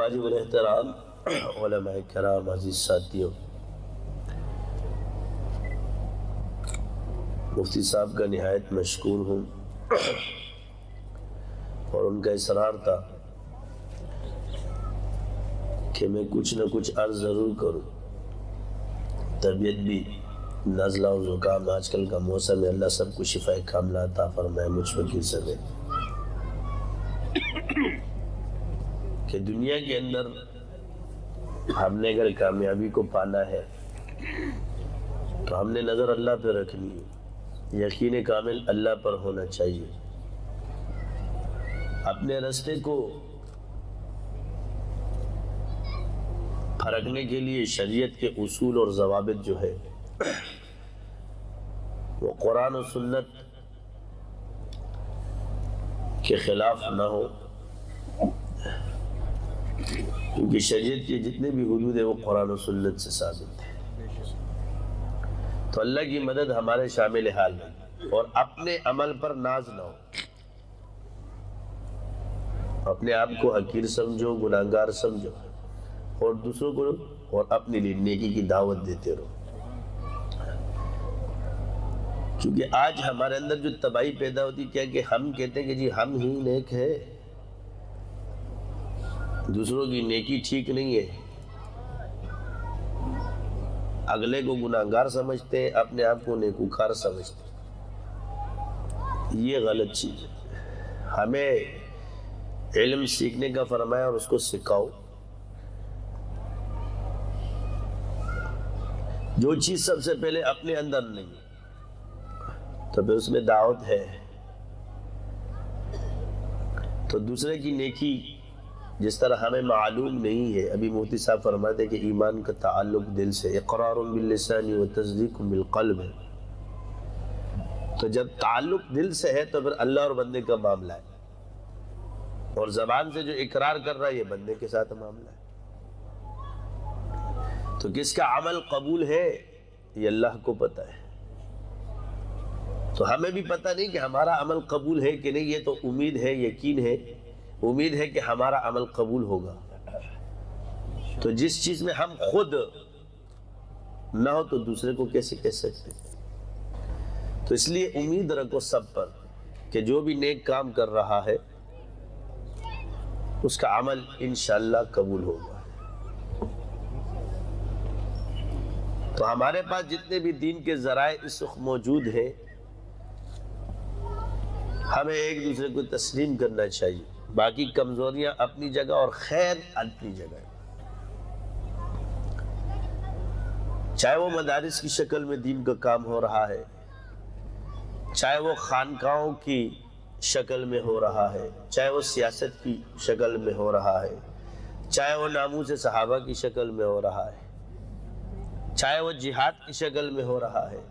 واجب الاحترام علماء کرام، عزیز ساتھیوں، مفتی صاحب کا نہایت مشکور ہوں، اور ان کا اصرار تھا کہ میں کچھ نہ کچھ عرض ضرور کروں۔ طبیعت بھی نزلہ و زکام، آج کل کا موسم ہے، اللہ سب کو شفا کاملہ عطا فرمائے، مجھ وکیل سمیت، کہ دنیا کے اندر ہم نے اگر کامیابی کو پانا ہے تو ہم نے نظر اللہ پہ رکھنی ہے، یقین کامل اللہ پر ہونا چاہیے۔ اپنے راستے کو پھرکنے کے لیے شریعت کے اصول اور ضوابط جو ہے وہ قرآن و سنت کے خلاف نہ ہو، کیونکہ شریعت کے جتنے بھی حدود ہیں وہ قرآن و سنت سے ثابت ہیں۔ تو اللہ کی مدد ہمارے شامل حال ہے، اور اپنے عمل پر ناز نہ ہو، اپنے آپ کو حقیر سمجھو، گناہگار سمجھو، اور دوسروں کو اور اپنے لیے نیکی کی دعوت دیتے رہو۔ کیونکہ آج ہمارے اندر جو تباہی پیدا ہوتی کیا کہ ہم کہتے ہیں کہ جی ہم ہی نیک ہے، دوسروں کی نیکی ٹھیک نہیں ہے، اگلے کو گناہگار سمجھتے ہیں، اپنے آپ کو نیکوکار سمجھتے ہیں۔ یہ غلط چیز ہے۔ ہمیں علم سیکھنے کا فرمایا اور اس کو سکھاؤ۔ جو چیز سب سے پہلے اپنے اندر نہیں تو پھر اس میں دعوت ہے، تو دوسرے کی نیکی جس طرح ہمیں معلوم نہیں ہے، ابھی مفتی صاحب فرماتے کہ ایمان کا تعلق دل سے، اقرار باللسان و تصدیق بالقلب ہے، تو جب تعلق دل سے ہے تو پھر اللہ اور بندے کا معاملہ ہے، اور زبان سے جو اقرار کر رہا ہے یہ بندے کے ساتھ معاملہ ہے۔ تو کس کا عمل قبول ہے یہ اللہ کو پتہ ہے، تو ہمیں بھی پتہ نہیں کہ ہمارا عمل قبول ہے کہ نہیں، یہ تو امید ہے، یقین ہے، امید ہے کہ ہمارا عمل قبول ہوگا۔ تو جس چیز میں ہم خود نہ ہو تو دوسرے کو کیسے کہہ سکتے؟ تو اس لیے امید رکھو سب پر کہ جو بھی نیک کام کر رہا ہے اس کا عمل انشاءاللہ قبول ہوگا۔ تو ہمارے پاس جتنے بھی دین کے ذرائع اس وقت موجود ہیں، ہمیں ایک دوسرے کو تسلیم کرنا چاہیے، باقی کمزوریاں اپنی جگہ اور خیر اپنی جگہ، چاہے وہ مدارس کی شکل میں دین کا کام ہو رہا ہے، چاہے وہ خانقاہوں کی شکل میں ہو رہا ہے، چاہے وہ سیاست کی شکل میں ہو رہا ہے، چاہے وہ ناموس صحابہ کی شکل میں ہو رہا ہے، چاہے وہ جہاد کی شکل میں ہو رہا ہے،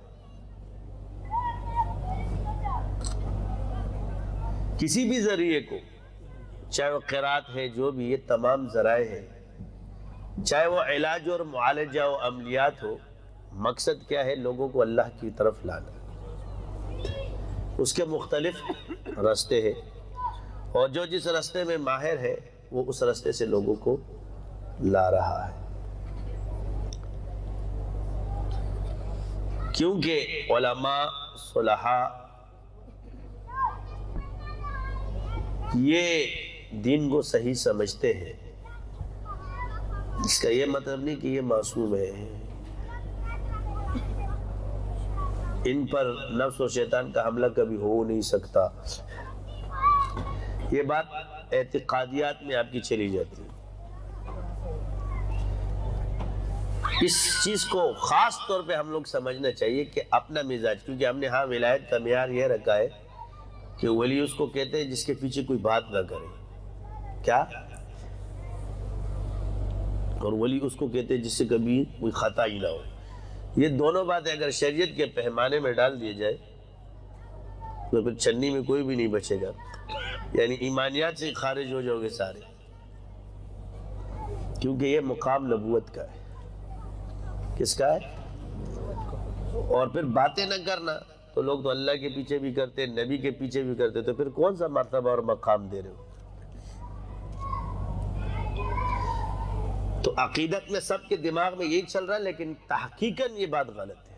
کسی بھی ذریعے کو، چاہے وہ قرات ہے، جو بھی یہ تمام ذرائع ہیں، چاہے وہ علاج اور معالجہ و عملیات ہو، مقصد کیا ہے؟ لوگوں کو اللہ کی طرف لانا۔ اس کے مختلف راستے ہیں، اور جو جس راستے میں ماہر ہے وہ اس راستے سے لوگوں کو لا رہا ہے، کیونکہ علماء صلحاء یہ دین کو صحیح سمجھتے ہیں۔ اس کا یہ مطلب نہیں کہ یہ معصوم ہے، ان پر نفس و شیطان کا حملہ کبھی ہو نہیں سکتا، یہ بات اعتقادیات میں آپ کی چلی جاتی ہے۔ اس چیز کو خاص طور پہ ہم لوگ سمجھنا چاہیے کہ اپنا مزاج، کیونکہ ہم نے ہاں ولایت کا معیار یہ رکھا ہے کہ ولی اس کو کہتے ہیں جس کے پیچھے کوئی بات نہ کرے، کیا؟ اور ولی اس کو کہتے ہیں جس سے کبھی کوئی خطا ہی نہ ہو۔ یہ دونوں باتیں اگر شریعت کے پیمانے میں ڈال دیے جائے تو پھر چھنی میں کوئی بھی نہیں بچے گا، یعنی ایمانیات سے خارج ہو جاؤ گے سارے، کیونکہ یہ مقام نبوت کا ہے۔ کس کا ہے؟ اور پھر باتیں نہ کرنا تو لوگ تو اللہ کے پیچھے بھی کرتے، نبی کے پیچھے بھی کرتے، تو پھر کون سا مرتبہ اور مقام دے رہے ہو؟ تو عقیدت میں سب کے دماغ میں یہی چل رہا ہے، لیکن تحقیقاً یہ بات غلط ہے،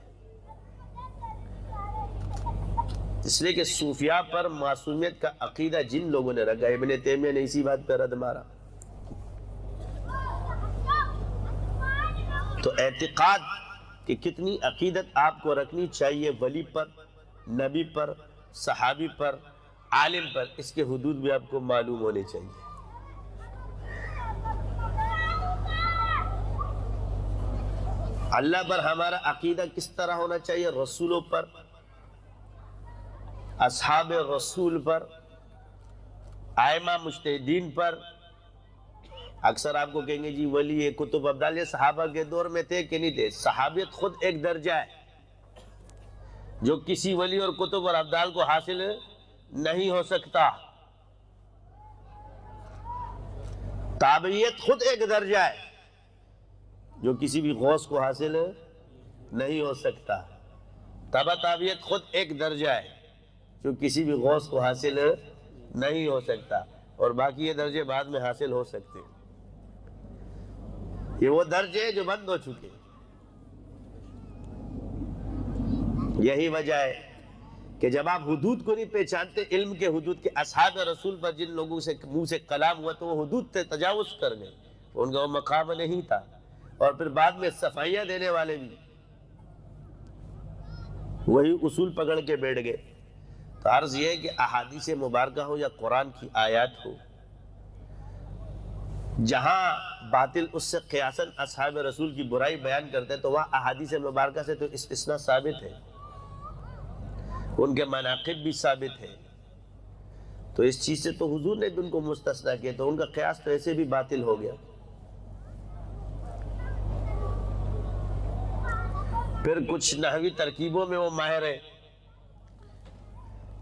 اس لیے کہ صوفیاء پر معصومیت کا عقیدہ جن لوگوں نے رکھا، ابن تیمیہ نے اسی بات پر رد مارا۔ تو اعتقاد کہ کتنی عقیدت آپ کو رکھنی چاہیے ولی پر، نبی پر، صحابی پر، عالم پر، اس کے حدود بھی آپ کو معلوم ہونے چاہیے۔ اللہ پر ہمارا عقیدہ کس طرح ہونا چاہیے؟ رسولوں پر، اصحاب رسول پر، ائمہ مجتہدین پر۔ اکثر آپ کو کہیں گے جی ولی کتب ابدال، یہ صحابہ کے دور میں تھے کہ نہیں تھے؟ صحابیت خود ایک درجہ ہے جو کسی ولی اور کتب اور ابدال کو حاصل نہیں ہو سکتا۔ تابعیت خود ایک درجہ ہے جو کسی بھی غوث کو حاصل نہیں ہو سکتا۔ تبع تابعیت خود ایک درجہ ہے جو کسی بھی غوث کو حاصل نہیں ہو سکتا، اور باقی یہ درجے بعد میں حاصل ہو سکتے ہیں۔ یہ وہ درجے ہیں جو بند ہو چکے۔ یہی وجہ ہے کہ جب آپ حدود کو نہیں پہچانتے، علم کے حدود کے، اصحاب رسول پر جن لوگوں سے منہ سے کلام ہوا تو وہ حدود سے تجاوز کر گئے، ان کا وہ مقام نہیں تھا۔ اور پھر بعد میں صفائیاں دینے والے بھی وہی اصول پکڑ کے بیٹھ گئے۔ تو عرض یہ ہے کہ احادیث مبارکہ ہو یا قرآن کی آیات ہو، جہاں باطل اس سے قیاساً اصحاب رسول کی برائی بیان کرتے ہیں تو وہاں احادیث مبارکہ سے تو استثناء ثابت ہے، ان کے مناقب بھی ثابت ہے۔ تو اس چیز سے تو حضور نے بھی ان کو مستثنیٰ کیا، تو ان کا قیاس تو ایسے بھی باطل ہو گیا۔ پھر کچھ نحوی ترکیبوں میں وہ ماہر ہے،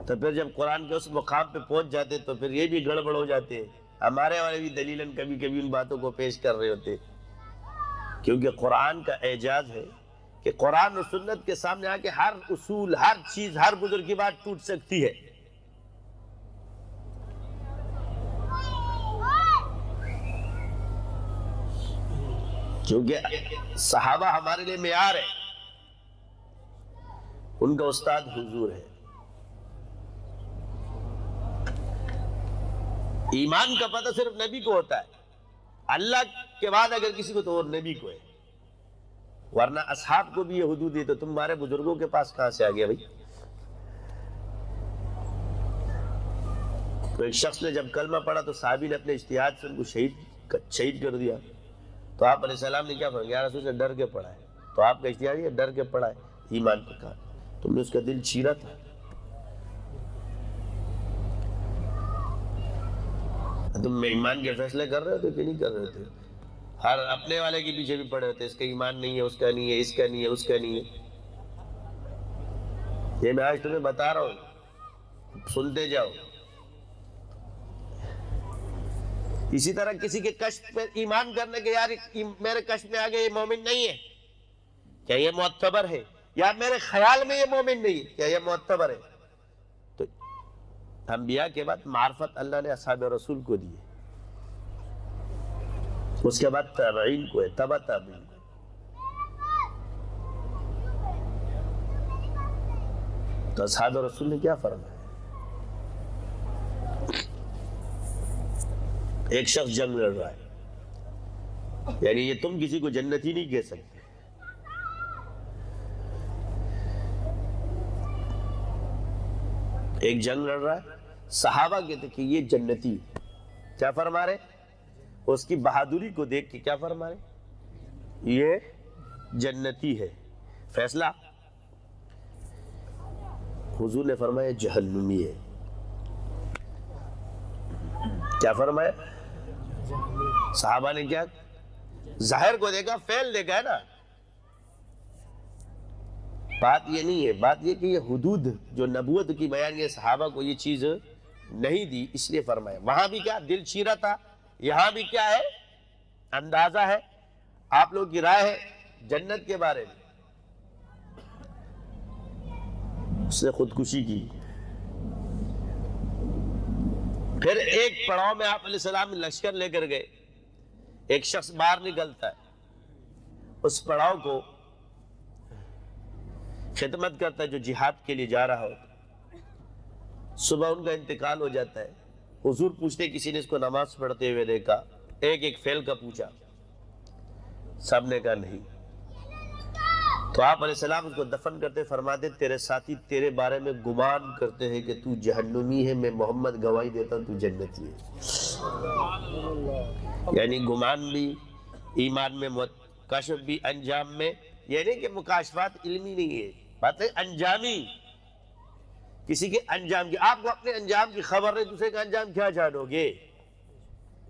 تو پھر جب قرآن کے اس مقام پہ پہنچ جاتے تو پھر یہ بھی گڑبڑ ہو جاتے ہیں۔ ہمارے والے بھی دلیلاً کبھی کبھی ان باتوں کو پیش کر رہے ہوتے، کیونکہ قرآن کا اعجاز ہے کہ قرآن اور سنت کے سامنے آ کے ہر اصول، ہر چیز، ہر بزرگ کی بات ٹوٹ سکتی ہے۔ کیونکہ صحابہ ہمارے لیے معیار ہے، ان کا استاد حضور ہے۔ ایمان کا پتہ صرف نبی کو ہوتا ہے، اللہ کے بعد اگر کسی کو تو وہ نبی کو ہے، ورنہ اصحاب کو بھی یہ حدود دی، تو تمہارے بزرگوں کے پاس کہاں سے آ گیا بھائی؟ تو ایک شخص نے جب کلمہ پڑھا تو صحابی نے اپنے اجتہاد سے ان کو شہید کر دیا، تو آپ علیہ السلام نے کیا فرمایا؟ یا رسول سے ڈر کے پڑھا ہے، تو آپ کا اجتہاد یہ ڈر کے پڑھا ہے، ایمان پر کہا تم نے اس کا دل چیرا تھا۔ تم ایمان کے فیصلے کر رہے ہوتے کہ نہیں کر رہے تھے؟ ہر اپنے والے کے پیچھے بھی پڑے ہوتے، اس کا ایمان نہیں ہے، اس کا نہیں ہے، اس کا نہیں ہے، اس کا نہیں ہے۔ یہ میں آج تمہیں بتا رہا ہوں، سنتے جاؤ۔ اسی طرح کسی کے کشف پہ ایمان کرنے کے، یار میرے کشف میں آگے یہ مومن نہیں ہے، کیا یہ معتبر ہے؟ یا میرے خیال میں یہ مومن نہیں ہے، کیا یہ معتبر ہے؟ تو انبیاء کے بعد معرفت اللہ نے اصحاب رسول کو دی ہے، اس کے بعد تابعین کو ہے، تبع تابعین کو۔ تو اصحاب رسول نے کیا فرمایا؟ ایک شخص جنگ لڑ رہا ہے، یعنی یہ تم کسی کو جنتی نہیں کہہ سکتے، ایک جنگ لڑ رہا ہے، صحابہ کہتے کہ یہ جنتی ہے، کیا فرما رہے؟ اس کی بہادری کو دیکھ کے کیا فرما رہے؟ یہ جنتی ہے۔ فیصلہ حضور نے فرمایا جہنمی ہے۔ کیا فرمایا؟ صحابہ نے کیا؟ ظاہر کو دیکھا، فعل دیکھا ہے نا۔ بات یہ نہیں ہے، بات یہ کہ یہ حدود جو نبوت کی بیان، یہ صحابہ کو یہ چیز نہیں دی، اس لیے فرمایا۔ وہاں بھی کیا دل چیرا تھا، یہاں بھی کیا ہے؟ اندازہ ہے، آپ لوگ کی رائے ہے جنت کے بارے میں۔ اس نے خودکشی کی۔ پھر ایک پڑاؤ میں آپ علیہ السلام لشکر لے کر گئے، ایک شخص باہر نکلتا ہے، اس پڑاؤ کو خدمت کرتا ہے جو جہاد کے لیے جا رہا ہوتا، صبح ان کا انتقال ہو جاتا ہے، حضور پوچھتے کسی نے اس کو نماز پڑھتے ہوئے دیکھا، ایک ایک فعل کا پوچھا، سب نے کہا نہیں، تو آپ علیہ السلام اس کو دفن کرتے، فرماتے تیرے ساتھی تیرے بارے میں گمان کرتے ہیں کہ تو جہنمی ہے، میں محمد گواہی دیتا ہوں تو جنتی ہے۔ یعنی گمان بھی ایمان میں، کشف بھی انجام میں، یہ نہیں کہ مکاشفات علمی نہیں ہے، بات ہے انجامی، کسی کے انجام کی، آپ کو اپنے انجام کی خبر نہیں، دوسرے کا انجام کیا جانو گے؟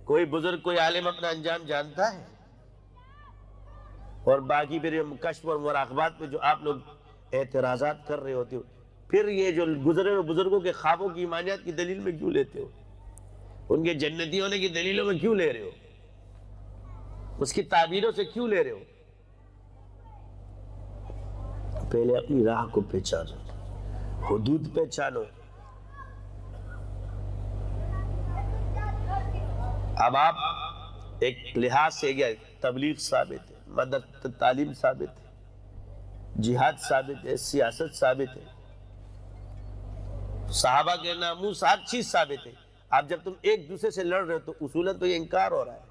کوئی بزرگ کوئی عالم اپنا انجام جانتا ہے؟ اور باقی پھر یہ کشف اور مراقبات پہ جو آپ لوگ اعتراضات کر رہے ہوتے ہو، پھر یہ جو گزرے ہوئے بزرگوں کے خوابوں کی ایمانیات کی دلیل میں کیوں لیتے ہو؟ ان کے جنتی ہونے کی دلیلوں میں کیوں لے رہے ہو؟ اس کی تعبیروں سے کیوں لے رہے ہو؟ پہلے اپنی راہ کو پہچانو، حدود پہچانو۔ اب آپ ایک لحاظ سے گیا، تبلیغ ثابت ہے، مدد تعلیم ثابت ہے، جہاد ثابت ہے، سیاست ثابت ہے، صحابہ کے ناموس ہر چیز ثابت ہے۔ اب جب تم ایک دوسرے سے لڑ رہے ہو تو اصولاً تو یہ انکار ہو رہا ہے۔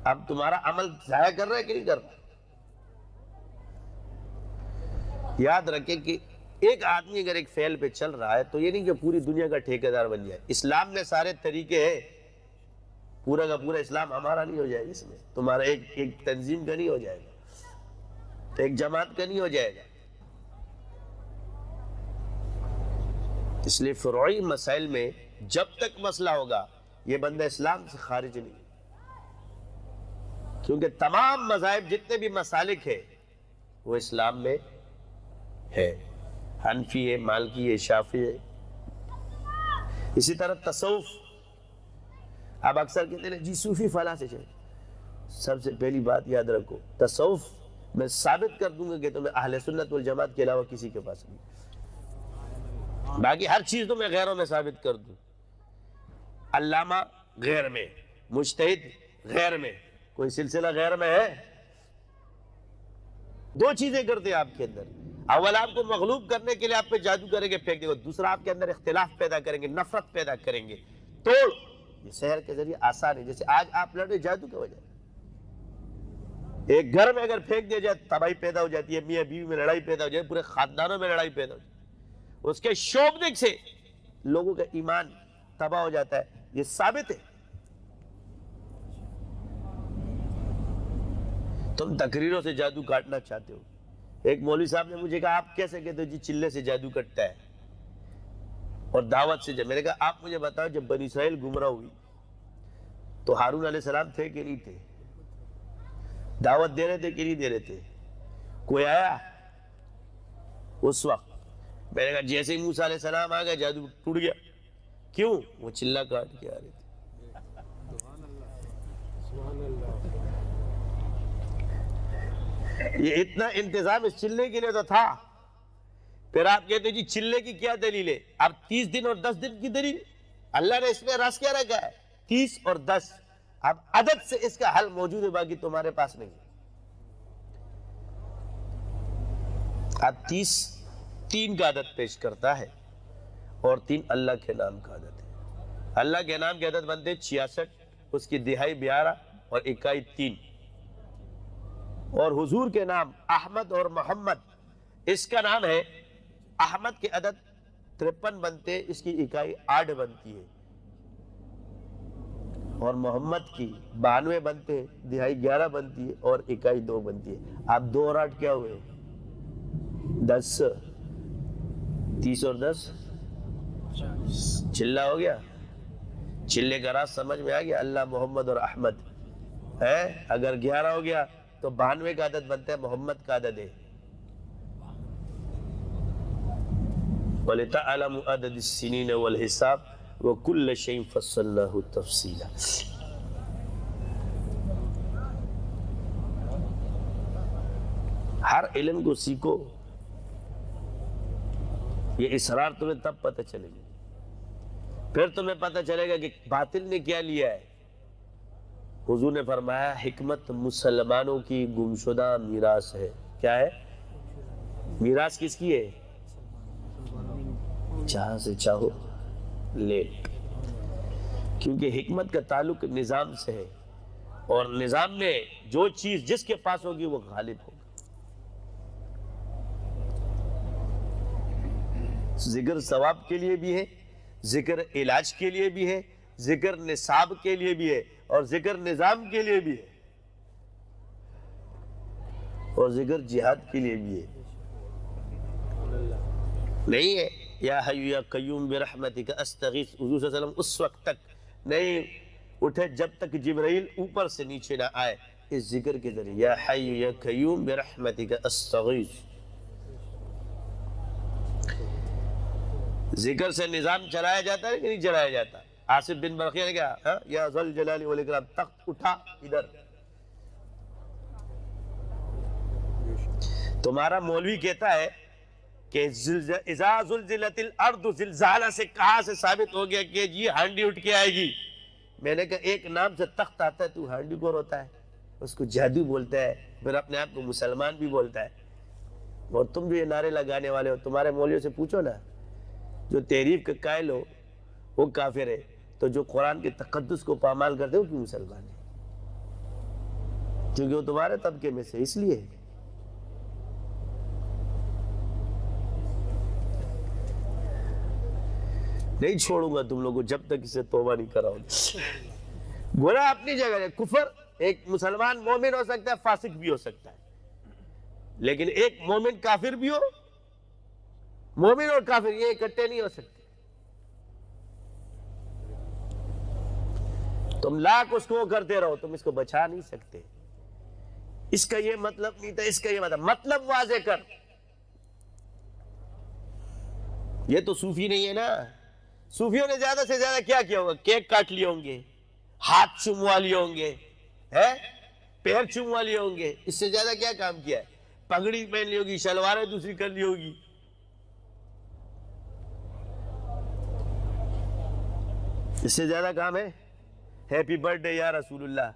اب تمہارا عمل ضائع کر رہا ہے کہ نہیں کر رہا؟ یاد رکھیں کہ ایک آدمی اگر ایک فعل پہ چل رہا ہے تو یہ نہیں کہ پوری دنیا کا ٹھیکیدار بن جائے۔ اسلام میں سارے طریقے ہیں، پورا کا پورا اسلام ہمارا نہیں ہو جائے گا، اس میں تمہارا ایک تنظیم کا نہیں ہو جائے گا، ایک جماعت کا نہیں ہو جائے گا۔ اس لیے فروعی مسائل میں جب تک مسئلہ ہوگا یہ بندہ اسلام سے خارج نہیں، کیونکہ تمام مذاہب جتنے بھی مسالک ہیں وہ اسلام میں ہے، حنفی ہے، مالکی ہے، شافعی ہے۔ اسی طرح تصوف، اب اکثر کہتے ہیں جی صوفی فلاں سے چلے، سب سے پہلی بات یاد رکھو، تصوف میں ثابت کر دوں گا کہ تمہیں اہل سنت والجماعت کے علاوہ کسی کے پاس نہیں، باقی ہر چیز تو میں غیروں میں ثابت کر دوں، علامہ غیر میں، مجتہد غیر میں، کوئی سلسلہ غیر میں ہے؟ دو چیزیں کرتے ہیں آپ کے اندر، اول آپ کو مغلوب کرنے کے لیے آپ پہ جادو کریں گے، پھینک دیں گے، دوسرا آپ کے اندر اختلاف پیدا کریں گے، نفرت پیدا کریں گے، توڑ۔ یہ سحر کے ذریعے آسان ہے، جیسے آج آپ لڑ رہے جادو کی وجہ، ایک گھر میں اگر پھینک دیا جائے تباہی پیدا ہو جاتی ہے، میاں بیوی میں لڑائی پیدا ہو جائے، پورے خاندانوں میں لڑائی پیدا ہو جائے، اس کے شوبدک سے لوگوں کا ایمان تباہ ہو جاتا ہے، یہ ثابت ہے۔ تم تقریروں سے جادو کاٹنا چاہتے ہو، ایک مولوی صاحب نے مجھے کہا آپ کیسے کہتے ہو جی چلے سے جادو کٹتا ہے اور دعوت سے، میں نے کہا آپ مجھے بتاؤ جب بنی اسرائیل گمراہ ہوئی تو ہارون علیہ السلام تھے کہ نہیں تھے؟ دعوت دے رہے تھے کہ نہیں دے رہے تھے؟ کوئی آیا اس وقت؟ میں نے کہا جیسے ہی موسیٰ علیہ السلام آ گئے جادو ٹوٹ گیا، کیوں؟ وہ چلا کاٹ کے آ رہے تھے۔ یہ اتنا انتظام اس چلے کے لیے تو تھا، پھر آپ کہتے جی چلے کی کیا دلیل ہے؟ اب 30 دن اور 10 دن کی دلیل، اللہ نے اس میں رس کیا رکھا ہے؟ 30 اور 10، اب عدد سے اس کا حل موجود ہے، باقی تمہارے پاس نہیں۔ اب 30 3 کا عدد پیش کرتا ہے اور 3 اللہ کے نام کا عدد ہے۔ اللہ کے نام کے عدد بنتے 66، اس کی دہائی 12 اور اکائی 3، اور حضور کے نام احمد اور محمد، اس کا نام ہے احمد کے عدد 53 بنتے، اس کی اکائی 8 بنتی ہے، اور محمد کی 92 بنتے، دہائی 11 بنتی ہے اور اکائی 2 بنتی ہے۔ آپ 2 اور 8 کیا ہوئے؟ 10، 30 اور 10 چلہ ہو گیا۔ چلے کا راز سمجھ میں آ گیا؟ اللہ محمد اور احمد ہے، اگر 11 ہو گیا تو 92 کا عدد بنتا ہے، محمد کا عدد ہے۔ وَلِتَعْلَمُوا عَدَدَ السِّنِينَ وَالْحِسَابَ وَكُلَّ شَيْءٍ فَصَّلْنَاهُ تَفْصِيلًا۔ ہر علم کو سیکھو، یہ اسرار تمہیں تب پتہ چلے گا، پھر تمہیں پتہ چلے گا کہ باطل نے کیا لیا ہے، حضور نے فرمایا حکمت مسلمانوں کی گمشدہ میراث ہے. کیا ہے میراث؟ کس کی ہے؟ جہاں سے چاہو لے. کیونکہ حکمت کا تعلق نظام سے ہے، اور نظام میں جو چیز جس کے پاس ہوگی وہ غالب ہوگا. ذکر ثواب کے لیے بھی ہے، ذکر علاج کے لیے بھی ہے، ذکر نصاب کے لیے بھی ہے، اور ذکر نظام کے لیے بھی ہے، اور ذکر جہاد کے لیے بھی ہے. نہیں ہے یا حی یا قیوم برحمتک استغیث، حضور صلی اللہ علیہ وسلم اس وقت تک نہیں اٹھے جب تک جبرائیل اوپر سے نیچے نہ آئے اس ذکر کے ذریعے، یا حی یا قیوم برحمتک استغیث. ذکر سے نظام چلایا جاتا ہے کہ نہیں چلایا جاتا؟ آصف بن برقیہ نے کہا یا ذل جلال والاکرام، تخت اٹھا ادھر. تمہارا مولوی کہتا ہے کہ اذا زلزلت الارض زلزالہ سے کہاں سے ثابت ہو گیا کہ جی ہانڈی اٹھ کے آئے گی؟ میں نے کہا ایک نام سے تخت آتا ہے، تو ہانڈی کو روتا ہے، اس کو جادو بولتا ہے، پھر اپنے آپ کو مسلمان بھی بولتا ہے. اور تم جو یہ نعرے لگانے والے ہو، تمہارے مولویوں سے پوچھو نا، جو تحریف کا قائل ہو وہ کافر ہے، تو جو قرآن کے تقدس کو پامال کرتے ہو کیوں مسلمان ہے؟ کیونکہ وہ تمہارے طبقے میں سے اس لیے. نہیں چھوڑوں گا تم لوگوں جب تک اسے توبہ نہیں کراؤ. گناہ اپنی جگہ ہے. کفر، ایک مسلمان مومن ہو سکتا ہے، فاسق بھی ہو سکتا ہے، لیکن ایک مومن کافر بھی ہو، مومن اور کافر یہ اکٹھے نہیں ہو سکتے. تم لاکھ اس کو کرتے رہو، تم اس کو بچا نہیں سکتے. اس کا یہ مطلب نہیں تھا، اس کا یہ مطلب واضح کر. یہ تو صوفی نہیں ہے نا. صوفیوں نے زیادہ سے زیادہ کیا کیا ہوگا؟ کیک کاٹ لیے ہوں گے، ہاتھ چوموا لیے ہوں گے، پیر چوموا لیے ہوں گے. اس سے زیادہ کیا کام کیا ہے؟ پگڑی پہن لی ہوگی، شلواریں دوسری کر لی ہوگی. اس سے زیادہ کام ہے؟ ہیپی برتھ ڈے یا رسول اللہ.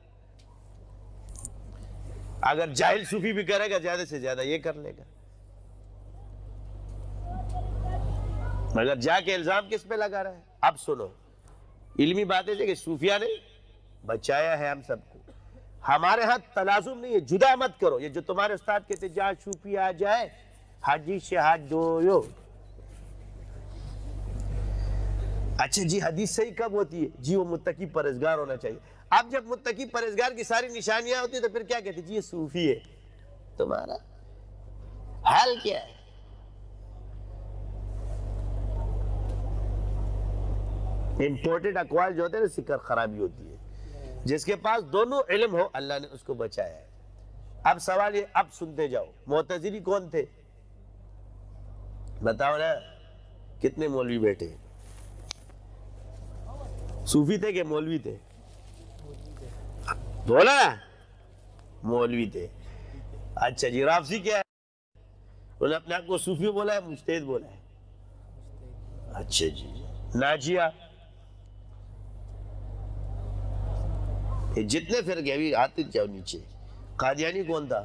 اگر جاہل صوفی بھی کرے گا زیادہ سے زیادہ یہ کر لے گا. مگر جا کے الزام کس پہ لگا رہا ہے؟ اب سنو، علمی باتیں کہ صوفیہ نے بچایا ہے ہم سب کو. ہمارے ہاں تلازم نہیں ہے، جدا مت کرو. یہ جو تمہارے استاد کہتے جہاں صوفی آ جائے حاجی سے ہاتھ دھوؤ. اچھا جی حدیث صحیح کب ہوتی ہے؟ جی وہ متقی پرہیزگار ہونا چاہیے. اب جب متقی پرہیزگار کی ساری نشانیاں ہوتی ہیں تو پھر کیا کہتے جی یہ صوفی ہے. تمہارا حال کیا ہے؟ امپورٹڈ اقوال جو ہوتے ہیں نا سکر خرابی ہوتی ہے. جس کے پاس دونوں علم ہو اللہ نے اس کو بچایا ہے. اب سوال یہ، اب سنتے جاؤ. معتزلی کون تھے بتاؤ نا؟ کتنے مولوی بیٹھے؟ صوفی تھے کہ مولوی تھے؟ بولا نا مولوی تھے. اچھا جی رافضی کیا ہے؟ انہوں نے اپنے آپ کو صوفی بولا ہے، مجتہد بولا ہے. اچھا جی ناجیہ، جتنے فرقے ابھی آتے جاؤ نیچے. قادیانی کون تھا؟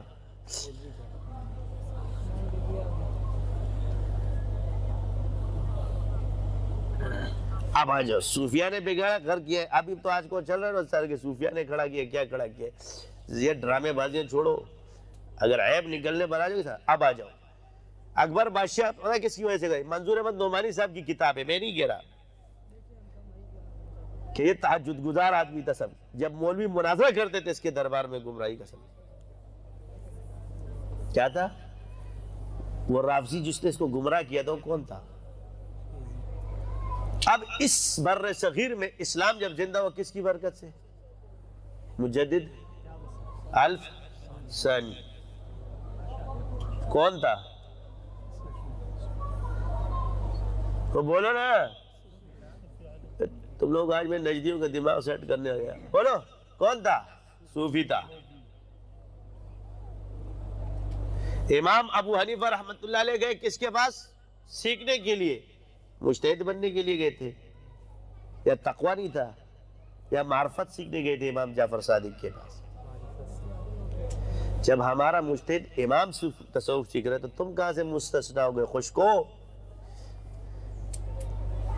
اب آ جاؤ. صوفیہ نے بگاڑا گھر کیا ہے. ابھی تو آج کو چل رہا ہے سر کہ صوفیہ نے کھڑا کیا. کیا کھڑا کیا؟ یہ ڈرامے بازیاں چھوڑو. اگر عیب نکلنے پر آ جاؤ گے. اب آ جاؤ. اکبر بادشاہ پتہ کس کی وجہ سے گئے؟ منظور احمد نعمانی صاحب کی کتاب ہے، میں نہیں کہہ رہا کہ یہ تہجد گزار آدمی تھا. سب جب مولوی مناظرہ کرتے تھے اس کے دربار میں گمراہی کا سب کیا تھا؟ وہ رافضی جس نے اس کو گمراہ کیا تھا وہ کون تھا؟ اب اس بر صغیر میں اسلام جب زندہ ہوا کس کی برکت سے؟ مجدد الف ثانی. کون تھا؟ تو بولو نا. تم لوگ آج میں نجدیوں کا دماغ سیٹ کرنے آ گیا. بولو کون تھا؟ صوفی تھا. امام ابو حنیفہ رحمۃ اللہ علیہ گئے کس کے پاس؟ سیکھنے کے لیے. مجتہد بننے کے لیے گئے تھے یا تقویٰ نہیں تھا؟ یا معرفت سیکھنے گئے تھے امام جعفر صادق کے پاس؟ جب ہمارا مجتہد امام سے تصوف سیکھ رہے تو تم کہاں سے مستثنا ہو گئے خشکو؟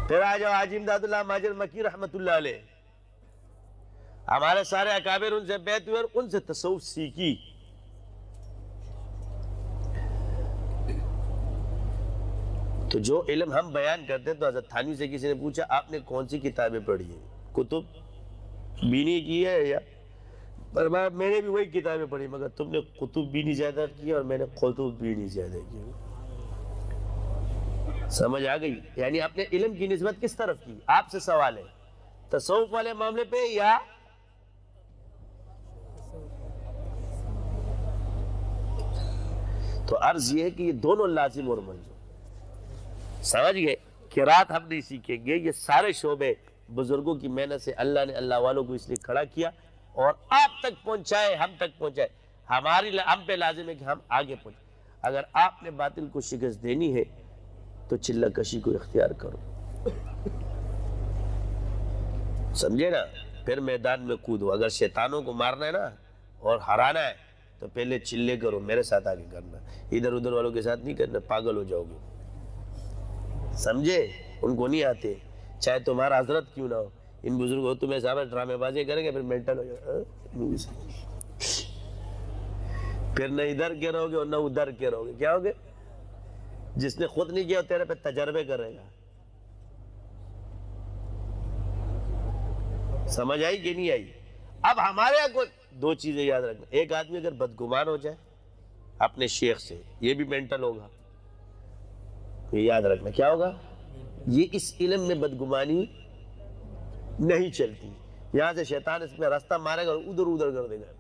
پھر آ جاؤ حاجی امداد اللہ مہاجر مکی رحمت اللہ علیہ، ہمارے سارے اکابر ان سے بیعت ہوئے اور ان سے تصوف سیکھی۔ تو جو علم ہم بیان کرتے ہیں، تو حضرت تھانوی سے کسی نے پوچھا آپ نے کون سی کتابیں پڑھی ہیں، کتب بینی کی ہے یا؟ فرمایا میں نے بھی وہی کتابیں پڑھی، مگر تم نے کتب بینی زیادہ کی اور میں نے خطب بینی زیادہ کی۔ سمجھ آ گئی؟ یعنی اپنے علم کی نسبت کس طرف کی؟ آپ سے سوال ہے تصوف والے معاملے پہ یا تو عرض یہ ہے کہ یہ دونوں لازم اور ملزوم۔ سمجھ گئے؟ قرات ہم نہیں سیکھیں گے، یہ سارے شعبے بزرگوں کی محنت سے اللہ نے اللہ والوں کو اس لیے کھڑا کیا اور آپ تک پہنچائے، ہم تک پہنچائے۔ ہم پہ لازم ہے کہ ہم آگے پہنچائیں۔ اگر آپ نے باطل کو شکست دینی ہے تو چلہ کشی کو اختیار کرو، سمجھے نا؟ پھر میدان میں کودو۔ اگر شیطانوں کو مارنا ہے نا اور ہرانا ہے تو پہلے چلے کرو، میرے ساتھ آگے کرنا، ادھر ادھر والوں کے ساتھ نہیں کرنا، پاگل ہو جاؤ گے۔ سمجھے؟ ان کو نہیں آتے، چاہے تمہارا حضرت کیوں نہ ہو۔ ان بزرگ ہو تمہیں صاحب ڈرامے بازی کریں گے، پھر مینٹل ہو جائے، پھر نہ ادھر کے رہو گے اور نہ ادھر کے رہو گے۔ کیا ہوگے؟ جس نے خود نہیں کیا تیرے پہ تجربے کرے گا۔ سمجھ آئی کہ نہیں آئی؟ اب ہمارے یہاں کو دو چیزیں یاد رکھنا، ایک آدمی اگر بدگمان ہو جائے اپنے شیخ سے، یہ بھی مینٹل ہوگا، یہ یاد رکھنا۔ کیا ہوگا؟ یہ اس علم میں بدگمانی نہیں چلتی، یہاں سے شیطان اس میں راستہ مارے گا اور ادھر ادھر کر دے گا،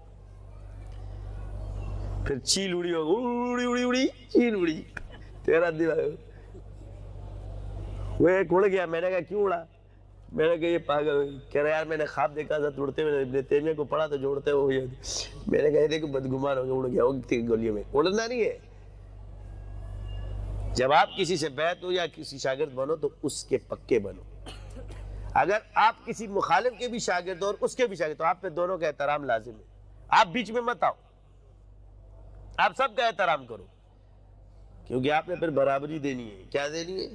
پھر چیل اڑی ہوگا، اڑی اڑی اڑی چیل اڑی، تیرا دل وہ ایک اڑ گیا۔ میں نے کہا کیوں اڑا؟ میں نے کہا یہ پاگل، کہہ رہا یار میں نے خواب دیکھا تھا توڑتے ہوئے، ابن تیمیہ کو پڑھا تو جوڑتے ہوئے۔ میں نے کہا دیکھو بدگمان ہو گیا، اڑ گیا، وہ گلیوں میں۔ اڑنا نہیں ہے۔ جب آپ کسی سے بیعت ہو یا کسی شاگرد بنو تو اس کے پکے بنو۔ اگر آپ کسی مخالف کے بھی شاگرد ہو اور اس کے بھی شاگرد، تو آپ پہ دونوں کا احترام لازم ہے۔ آپ بیچ میں مت آؤ، آپ سب کا احترام کرو، کیونکہ آپ نے پھر برابری دینی ہے۔ کیا دینی ہے؟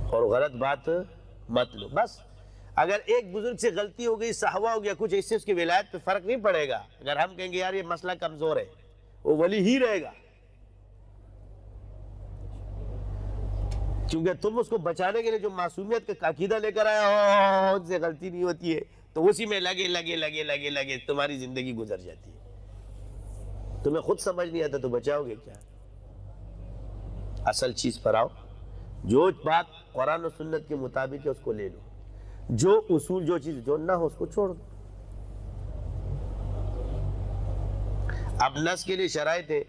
اور غلط بات مت لو۔ بس اگر ایک بزرگ سے غلطی ہو گئی، سہوا ہو گیا کچھ، اس سے اس کی ولایت پہ فرق نہیں پڑے گا۔ اگر ہم کہیں گے یار یہ مسئلہ کمزور ہے، وہ ولی ہی رہے گا، کیونکہ تم اس کو بچانے کے لیے جو معصومیت کا عقیدہ لے کر آیا ہو، ان سے غلطی نہیں ہوتی ہے، تو اسی میں لگے لگے لگے لگے لگے تمہاری زندگی گزر جاتی ہے۔ تمہیں خود سمجھ نہیں آتا تو بچاؤ گے کیا؟ اصل چیز پر آؤ، جو بات قرآن و سنت کے مطابق ہے اس کو لے لو، جو اصول جو چیز جو نہ ہو اس کو چھوڑ دو۔ اب نس کے لیے شرائط ہے،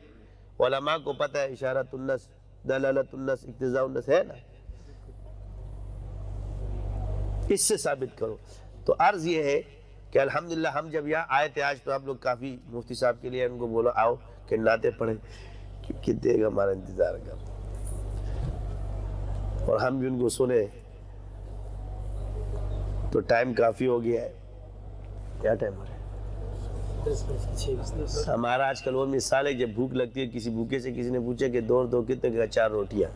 علماء کو پتہ ہے، اشارت النس، دلالت النس، اقتضاء النس ہے نا، اس سے ثابت کرو۔ تو عرض یہ ہے کہ الحمدللہ ہم جب یہاں آئے تھے آج، تو آپ لوگ کافی مفتی صاحب کے لیے ان کو بولو آؤ کہ نعتیں پڑھیں، کتنے کا ہمارا انتظار کر، اور ہم بھی ان کو سنے۔ تو ٹائم کافی ہو گیا ہے، کیا ٹائم ہو رہا ہے؟ ہمارا آج کل وہ مثال ہے، جب بھوک لگتی ہے، کسی بھوکے سے کسی نے پوچھا کہ دو کتنے کا؟ 4 روٹیاں۔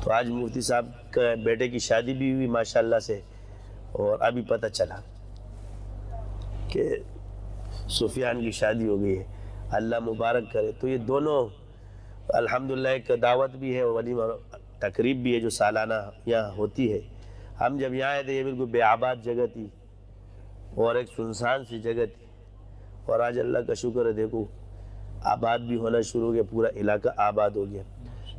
تو آج مفتی صاحب کا بیٹے کی شادی بھی ہوئی ماشاءاللہ سے، اور ابھی پتہ چلا کہ سفیان کی شادی ہو گئی ہے، اللہ مبارک کرے۔ تو یہ دونوں الحمدللہ ایک دعوت بھی ہے، ولیمہ تقریب بھی ہے جو سالانہ یہاں ہوتی ہے۔ ہم جب یہاں آئے تھے یہ بالکل بے آباد جگہ تھی اور ایک سنسان سی جگہ تھی، اور آج اللہ کا شکر ہے دیکھو آباد بھی ہونا شروع ہو گیا، پورا علاقہ آباد ہو گیا۔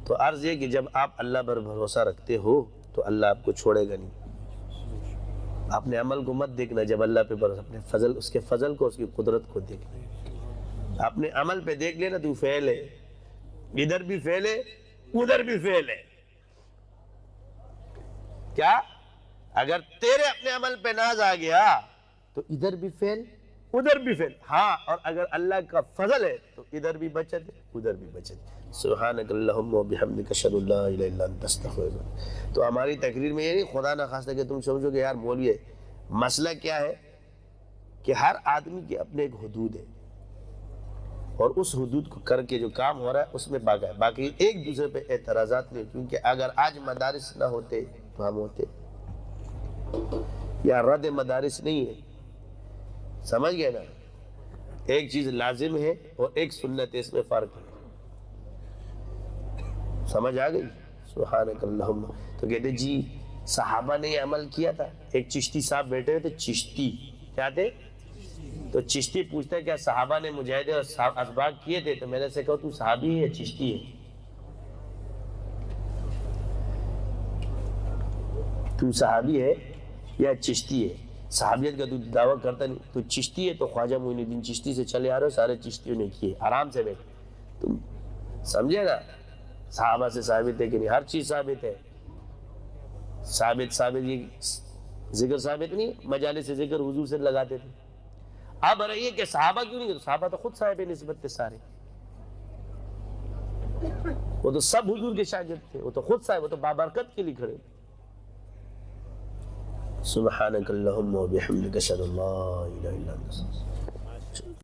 تو عرض یہ کہ جب آپ اللہ پر بھروسہ رکھتے ہو تو اللہ آپ کو چھوڑے گا نہیں۔ اپنے عمل کو مت دیکھنا، جب اللہ پہ بھروسہ، اپنے فضل، اس کے فضل کو، اس کی قدرت کو دیکھنا۔ اپنے عمل پہ دیکھ لینا تو فعل ہے، ادھر بھی فعل ہے ادھر بھی فعل ہے۔ کیا؟ اگر تیرے اپنے عمل پہ ناز آ گیا تو ادھر بھی فعل ادھر بھی فیل. ہاں اور اگر اللہ کا فضل ہے تو ادھر بھی بچت ہے ادھر بھی بچت ہے. سبحانک اللہم و بحمدک اشہد ان لا الہ الا انت استغفرک. تو ہماری تقریر میں یہ نہیں خدا نہ خواستہ کہ تم سمجھو کہ یار مولوی ہے. مسئلہ کیا ہے کہ ہر آدمی کے اپنے ایک حدود ہے اور اس حدود کو کر کے جو کام ہو رہا ہے اس میں باقی ہے. باقی ایک دوسرے پہ اعتراضات نہیں, کیونکہ اگر آج مدارس نہ ہوتے تو ہم ہوتے. یا رد مدارس نہیں ہے, سمجھ گئے نا. ایک چیز لازم ہے اور ایک سنت ہے, اس میں فرق ہے. سمجھ آ گئی. سبحانک اللہم. تو کہتے جی صحابہ نے یہ عمل کیا تھا. ایک چشتی صاحب بیٹھے ہوئے تھے, چشتی کیا تھے, تو چشتی پوچھتا ہے کیا صحابہ نے مجاہدے اور اسباق کیے تھے؟ تو میں نے سے کہا تو صحابی ہے یا چشتی ہے؟ تو صحابی ہے یا چشتی ہے؟ صحابیت کا تو دعویٰ کرتا نہیں. تو چشتی ہے تو خواجہ معین الدین چشتی سے چلے آ رہے ہو, سارے چشتیوں نے کیے, آرام سے بیٹھے. تم سمجھے نا, صحابہ سے ثابت ہے کہ نہیں؟ ہر چیز ثابت ہے. ثابت یہ ذکر ثابت نہیں, مجالس سے ذکر حضور سے لگاتے تھے. اب رہیے کہ صحابہ کیوں نہیں؟ تو صحابہ تو خود صاحب نسبت تھے سارے, وہ تو سب حضور کے شاگرد تھے, وہ تو خود صاحب, وہ تو بابرکت کے لیے کھڑے. سبحانک اللہم و بحمدک اشہد ان لا الہ الا انت.